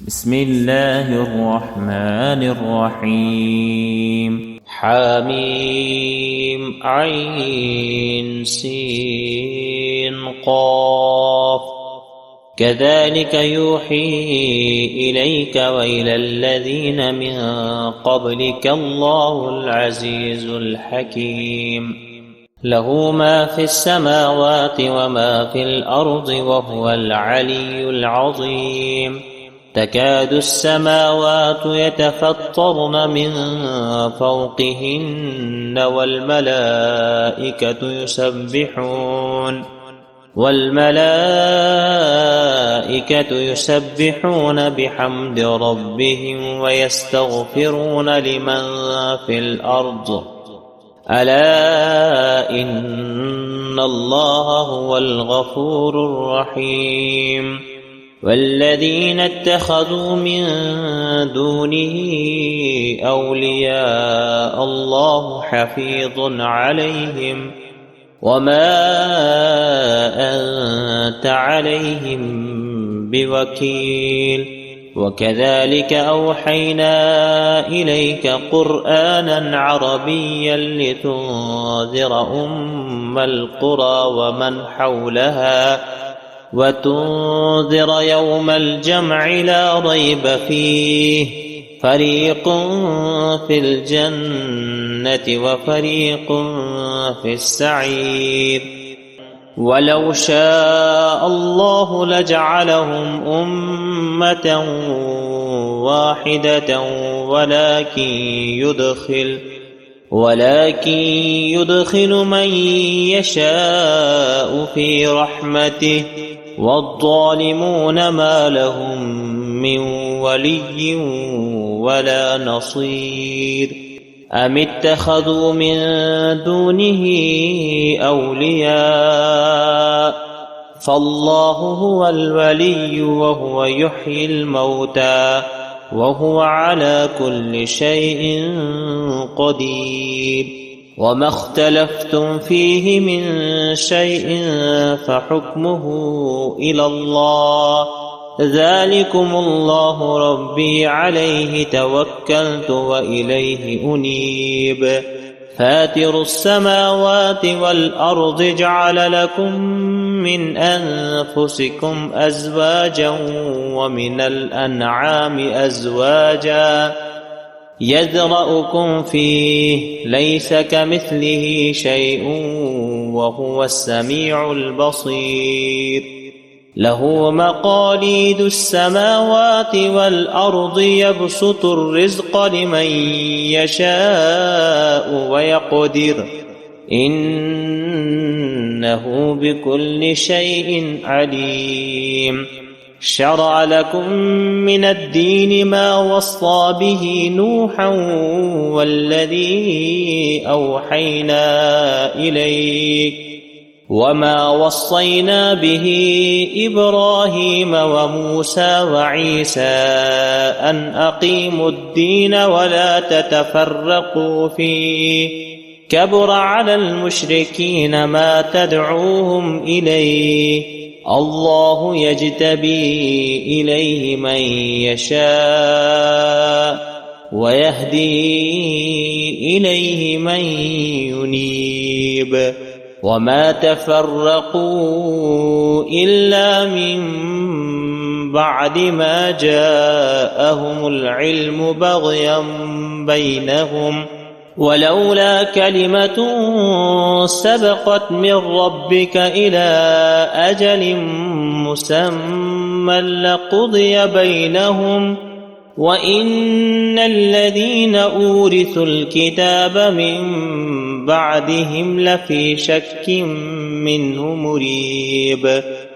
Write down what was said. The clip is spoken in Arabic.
بسم الله الرحمن الرحيم. حميم عين سين قاف. كذلك يوحي إليك وإلى الذين من قبلك الله العزيز الحكيم. له ما في السماوات وما في الأرض وهو العلي العظيم. تكاد السماوات يتفطرن من فوقهن والملائكة يسبحون بحمد ربهم ويستغفرون لمن في الأرض. ألا إن الله هو الغفور الرحيم. والذين اتخذوا من دونه أولياء الله حفيظ عليهم وما أنت عليهم بوكيل. وكذلك أوحينا إليك قرآنا عربيا لتنذر أم القرى ومن حولها وتنذر يوم الجمع لا ريب فيه. فريق في الجنة وفريق في السعير. ولو شاء الله لجعلهم أمة واحدة ولكن يدخل من يشاء في رحمته. والظالمون ما لهم من ولي ولا نصير. أم اتخذوا من دونه أولياء فالله هو الولي وهو يحيي الموتى وهو على كل شيء قدير. وما اختلفتم فيه من شيء فحكمه إلى الله. ذلكم الله ربي عليه توكلت وإليه أنيب. فاتر السماوات والأرض جعل لكم من أنفسكم أزواجا ومن الأنعام أزواجا يذرأكم فيه ليس كمثله شيء وهو السميع البصير. له مقاليد السماوات والأرض يبسط الرزق لمن يشاء ويقدر إنه بكل شيء عليم. شرع لكم من الدين ما وصى به نوحا والذي أوحينا إليك وما وصينا به إبراهيم وموسى وعيسى أن أقيموا الدين ولا تتفرقوا فيه. كبر على المشركين ما تدعوهم إليه. الله يجتبي إليه من يشاء ويهدي إليه من ينيب. وما تفرقوا إلا من بعد ما جاءهم العلم بغيا بينهم ولولا كلمة سبقت من ربك إلى أجل مسمى لقضي بينهم وإن الذين أورثوا الكتاب من بعدهم لفي شك منه مريب.